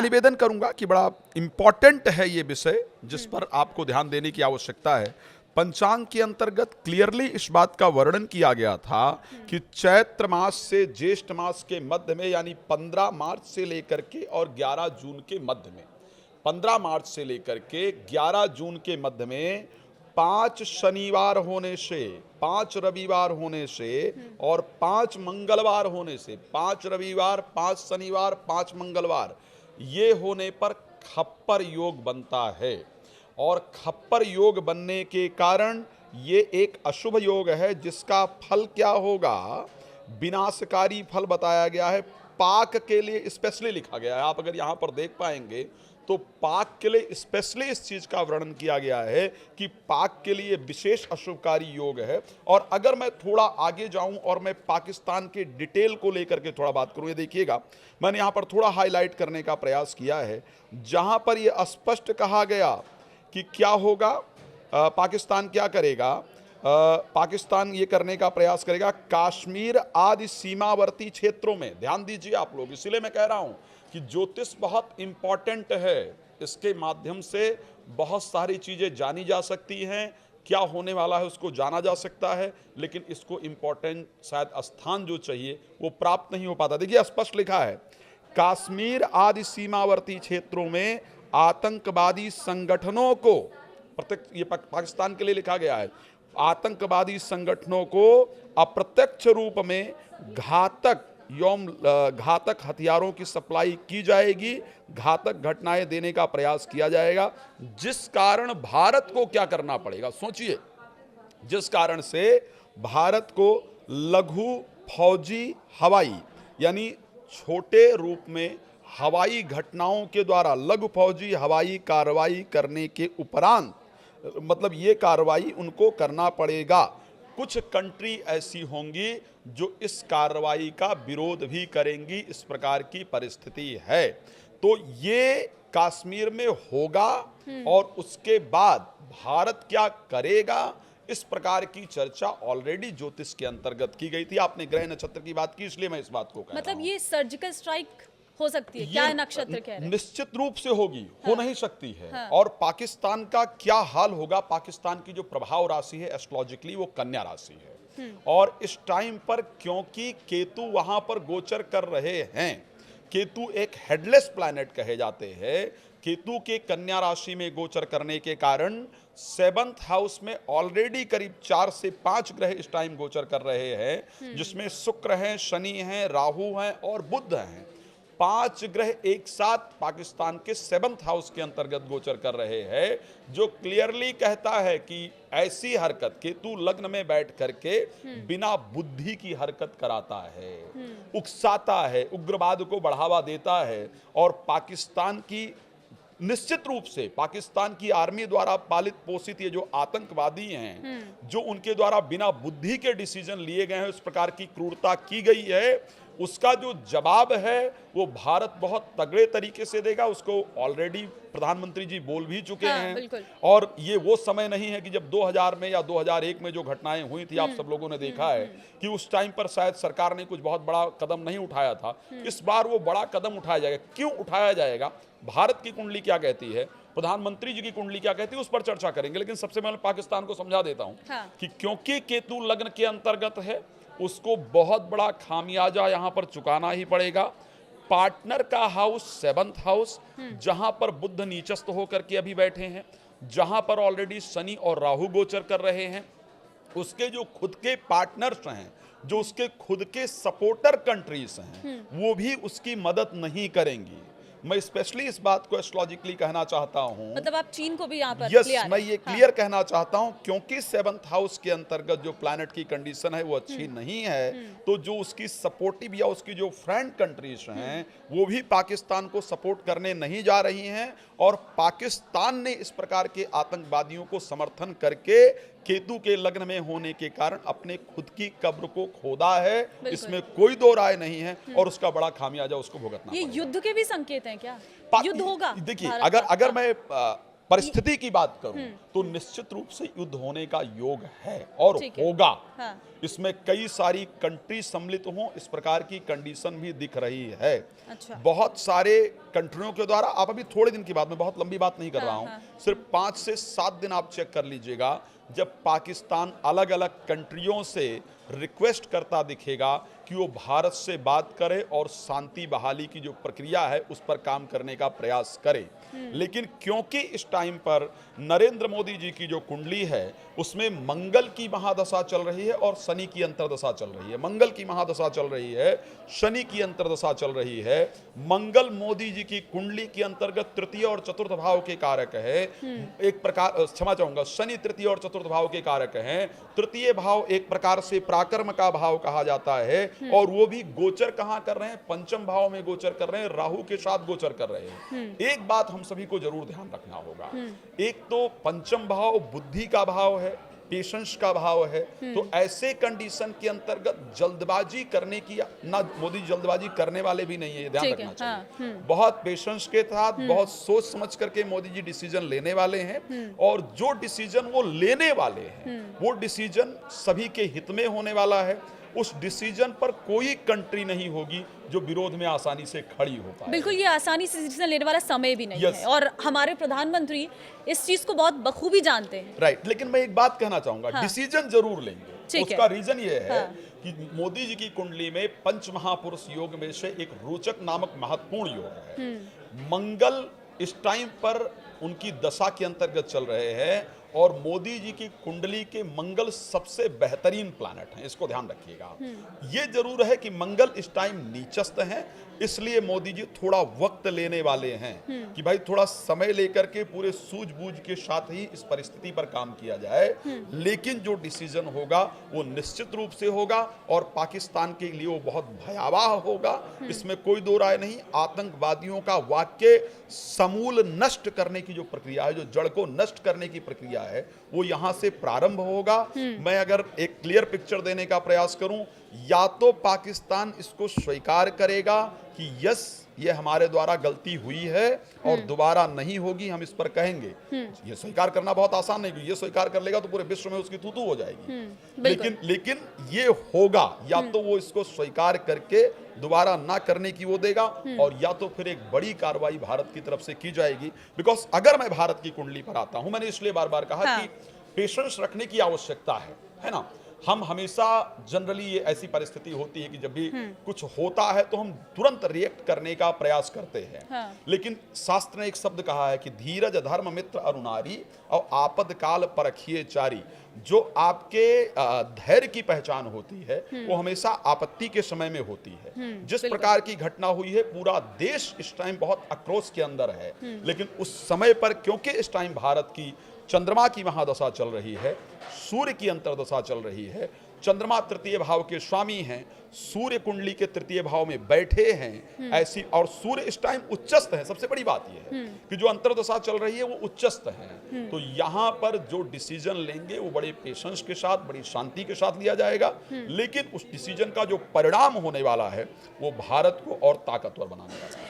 निवेदन करूंगा कि बड़ा इंपॉर्टेंट है ये विषय जिस पर आपको ध्यान देने की आवश्यकता है। पंचांग के अंतर्गत क्लियरली इस बात का वर्णन किया गया था कि चैत्र मास से ज्येष्ठ मास के मध्य में, यानी 15 मार्च से लेकर के और 11 जून के मध्य में, 15 मार्च से लेकर के 11 जून के मध्य में 5 शनिवार होने से, 5 रविवार होने से और 5 मंगलवार होने से, 5 रविवार, 5 शनिवार, 5 मंगलवार, ये होने पर खप्पर योग बनता है। और खप्पर योग बनने के कारण ये एक अशुभ योग है जिसका फल क्या होगा, विनाशकारी फल बताया गया है। पाक के लिए स्पेशली लिखा गया है, आप अगर यहाँ पर देख पाएंगे तो पाक के लिए स्पेशली इस चीज का वर्णन किया गया है कि पाक के लिए विशेष अशुभकारी योग है। और अगर मैं थोड़ा आगे जाऊं और मैं पाकिस्तान के डिटेल को लेकर के थोड़ा बात करूं, ये देखिएगा मैंने यहां पर थोड़ा हाईलाइट करने का प्रयास किया है, जहां पर यह स्पष्ट कहा गया कि क्या होगा, पाकिस्तान क्या करेगा। पाकिस्तान ये करने का प्रयास करेगा काश्मीर आदि सीमावर्ती क्षेत्रों में। ध्यान दीजिए आप लोग, इसलिए मैं कह रहा हूं कि ज्योतिष बहुत इंपॉर्टेंट है। इसके माध्यम से बहुत सारी चीजें जानी जा सकती हैं, क्या होने वाला है उसको जाना जा सकता है, लेकिन इसको इंपॉर्टेंट शायद स्थान जो चाहिए वो प्राप्त नहीं हो पाता। देखिए स्पष्ट लिखा है, काश्मीर आदि सीमावर्ती क्षेत्रों में आतंकवादी संगठनों को, प्रत्यक्ष, ये पाकिस्तान के लिए लिखा गया है, आतंकवादी संगठनों को अप्रत्यक्ष रूप में घातक हथियारों की सप्लाई की जाएगी, घातक घटनाएं देने का प्रयास किया जाएगा, जिस कारण भारत को क्या करना पड़ेगा, सोचिए, जिस कारण से भारत को लघु फौजी हवाई, यानी छोटे रूप में हवाई घटनाओं के द्वारा लघु फौजी हवाई कार्रवाई करने के उपरांत, मतलब ये कार्रवाई उनको करना पड़ेगा। कुछ कंट्री ऐसी होंगी जो इस कार्रवाई का विरोध भी करेंगी, इस प्रकार की परिस्थिति है। तो ये कश्मीर में होगा और उसके बाद भारत क्या करेगा, इस प्रकार की चर्चा ऑलरेडी ज्योतिष के अंतर्गत की गई थी। आपने ग्रह नक्षत्र की बात की, इसलिए मैं इस बात को कह रहा हूं। ये सर्जिकल स्ट्राइक हो सकती है क्या, नक्षत्र कह रहे हैं? निश्चित रूप से होगी, हो नहीं सकती है। हाँ। और पाकिस्तान का क्या हाल होगा, पाकिस्तान की जो प्रभाव राशि है एस्ट्रोलॉजिकली वो कन्या राशि है, और इस टाइम पर क्योंकि केतु वहां पर गोचर कर रहे हैं, केतु एक हेडलेस प्लैनेट कहे जाते हैं, केतु के कन्या राशि में गोचर करने के कारण 7th हाउस में ऑलरेडी करीब 4 से 5 ग्रह इस टाइम गोचर कर रहे हैं, जिसमें शुक्र हैं, शनि हैं, राहु हैं और बुध हैं। 5 ग्रह एक साथ पाकिस्तान के 7th हाउस के अंतर्गत गोचर कर रहे हैं, जो क्लियरली कहता है कि ऐसी हरकत, केतु लग्न में बैठ करके बिना बुद्धि की हरकत कराता है, उकसाता है, उग्रवाद को बढ़ावा देता है। और पाकिस्तान की, निश्चित रूप से पाकिस्तान की आर्मी द्वारा पालित पोषित ये जो आतंकवादी हैं, जो उनके द्वारा बिना बुद्धि के डिसीजन लिए गए हैं, इस प्रकार की क्रूरता की गई है, उसका जो जवाब है वो भारत बहुत तगड़े तरीके से देगा। उसको ऑलरेडी प्रधानमंत्री जी बोल भी चुके हैं। और ये वो समय नहीं है कि जब 2000 में या 2001 में जो घटनाएं हुई थी, आप सब लोगों ने देखा है कि उस टाइम पर शायद सरकार ने कुछ बहुत बड़ा कदम नहीं उठाया था। इस बार वो बड़ा कदम उठाया जाएगा। क्यों उठाया जाएगा, भारत की कुंडली क्या कहती है, प्रधानमंत्री जी की कुंडली क्या कहती है, उस पर चर्चा करेंगे। लेकिन सबसे पहले पाकिस्तान को समझा देता हूं कि क्योंकि केतु लग्न के अंतर्गत है, उसको बहुत बड़ा खामियाजा यहां पर चुकाना ही पड़ेगा। पार्टनर का हाउस 7th हाउस, जहां पर बुध नीचस्थ होकर के अभी बैठे हैं, जहां पर ऑलरेडी शनि और राहु गोचर कर रहे हैं, उसके जो खुद के पार्टनर्स हैं, जो उसके खुद के सपोर्टर कंट्रीज हैं, वो भी उसकी मदद नहीं करेंगी। मैं स्पेशली इस बात को एस्ट्रोलॉजिकली कहना चाहता हूं, मतलब आप चीन को भी यहाँ पर यस, मैं ये क्लियर कहना चाहता हूं, क्योंकि 7th हाउस के अंतर्गत जो प्लैनेट की कंडीशन है वो अच्छी नहीं है, तो जो उसकी सपोर्टिव या उसकी जो फ्रेंड कंट्रीज हैं वो भी पाकिस्तान को सपोर्ट करने नहीं जा रही हैं। और पाकिस्तान ने इस प्रकार के आतंकवादियों को समर्थन करके केतु के लग्न में होने के कारण अपने खुद की कब्र को खोदा है, इसमें कोई दो राय नहीं है, और उसका बड़ा खामियाजा उसको भुगतना ये युद्ध के भी संकेत हैं क्या, युद्ध होगा? देखिए, अगर मैं परिस्थिति की बात करूं तो निश्चित रूप से युद्ध होने का योग है और होगा। इसमें कई सारी कंट्री सम्मिलित हों, इस प्रकार की कंडीशन भी दिख रही है। बहुत सारे कंट्रियों के द्वारा, आप अभी थोड़े दिन की बात, मैं बहुत लंबी बात नहीं कर रहा हूं, सिर्फ 5 से 7 दिन आप चेक कर लीजिएगा, जब पाकिस्तान अलग अलग कंट्रियों से रिक्वेस्ट करता दिखेगा कि वो भारत से बात करे और शांति बहाली की जो प्रक्रिया है उस पर काम करने का प्रयास करे। लेकिन क्योंकि इस टाइम पर नरेंद्र मोदी जी की जो कुंडली है उसमें मंगल की महादशा चल रही है और शनि की अंतर्दशा चल रही है। मंगल की महादशा चल रही है, शनि की अंतर्दशा चल रही है। मंगल मोदी जी की कुंडली के अंतर्गत तृतीय और चतुर्थ भाव के कारक है। एक प्रकार, क्षमा चाहूंगा, शनि तृतीय और चतुर्थ भाव के कारक हैं। तृतीय भाव एक प्रकार से पराक्रम का भाव कहा जाता है, और वो भी गोचर कहां कर रहे हैं? पंचम भाव में गोचर कर रहे हैं, राहु के साथ गोचर कर रहे हैं। एक बात हम सभी को जरूर ध्यान रखना होगा, एक तो पंचम भाव बुद्धि का भाव है, पेशेंस का भाव है। तो ऐसे कंडीशन के अंतर्गत जल्दबाजी करने की, ना मोदी जल्दबाजी करने वाले भी नहीं है, ये ध्यान रखना चाहिए। बहुत पेशेंस के साथ, बहुत सोच समझ करके मोदी जी डिसीजन लेने वाले हैं, और जो डिसीजन वो लेने वाले हैं वो डिसीजन सभी के हित में होने वाला है। उस डिसीजन पर कोई कंट्री नहीं होगी जो विरोध में आसानी से खड़ी हो पाए। बिल्कुल, ये आसानी से डिसीजन लेने वाला समय भी नहीं Yes. है, और हमारे प्रधानमंत्री इस चीज को बहुत बखूबी जानते हैं। राइट, लेकिन मैं एक बात कहना चाहूंगा, डिसीजन जरूर लेंगे। उसका रीजन ये है कि मोदी जी की कुंडली में पंच महापुरुष योग में से एक रोचक नामक महत्वपूर्ण योग है। मंगल इस टाइम पर उनकी दशा के अंतर्गत चल रहे हैं, और मोदी जी की कुंडली के मंगल सबसे बेहतरीन प्लैनेट हैं, इसको ध्यान रखिएगा। ये जरूर है कि मंगल इस टाइम नीचस्थ हैं, इसलिए मोदी जी थोड़ा वक्त लेने वाले हैं कि भाई थोड़ा समय लेकर के पूरे सूझबूझ के साथ ही इस परिस्थिति पर काम किया जाए। लेकिन जो डिसीजन होगा वो निश्चित रूप से होगा, और पाकिस्तान के लिए वो बहुत भयावह होगा, इसमें कोई दो राय नहीं। आतंकवादियों का वाक्य समूल नष्ट करने की जो प्रक्रिया है, जो जड़ को नष्ट करने की प्रक्रिया है, वो यहां से प्रारंभ होगा। मैं अगर एक क्लियर पिक्चर देने का प्रयास करूं, या तो पाकिस्तान इसको स्वीकार करेगा कि यस ये हमारे द्वारा गलती हुई है और दोबारा नहीं होगी, हम इस पर कहेंगे। ये स्वीकार करना बहुत आसान नहीं, ये स्वीकार कर लेगा तो पूरे विश्व में उसकी थूथू हो जाएगी। लेकिन ये होगा, या तो वो इसको स्वीकार करके दोबारा ना करने की वो देगा, और या तो फिर एक बड़ी कार्रवाई भारत की तरफ से की जाएगी। बिकॉज अगर मैं भारत की कुंडली पर आता हूं, मैंने इसलिए बार बार कहा कि पेशेंस रखने की आवश्यकता है ना। हम हमेशा जनरली ये ऐसी परिस्थिति होती है कि जब भी कुछ होता है तो हम तुरंत रिएक्ट करने का प्रयास करते हैं। लेकिन शास्त्र ने एक शब्द कहा है कि धीरज धर्म मित्र अरुणारी और आपद काल परखिए चारी। जो आपके धैर्य की पहचान होती है वो हमेशा आपत्ति के समय में होती है। जिस प्रकार की घटना हुई है, पूरा देश इस टाइम बहुत आक्रोश के अंदर है, लेकिन उस समय पर क्योंकि इस टाइम भारत की चंद्रमा की महादशा चल रही है, सूर्य की अंतर्दशा चल रही है, चंद्रमा तृतीय भाव के स्वामी हैं, सूर्य कुंडली के तृतीय भाव में बैठे हैं ऐसी, और सूर्य इस टाइम उच्चस्थ है। सबसे बड़ी बात यह है कि जो अंतर्दशा चल रही है वो उच्चस्थ है। तो यहाँ पर जो डिसीजन लेंगे वो बड़े पेशेंस के साथ, बड़ी शांति के साथ लिया जाएगा। लेकिन उस डिसीजन का जो परिणाम होने वाला है वो भारत को और ताकतवर बनाने वाला है।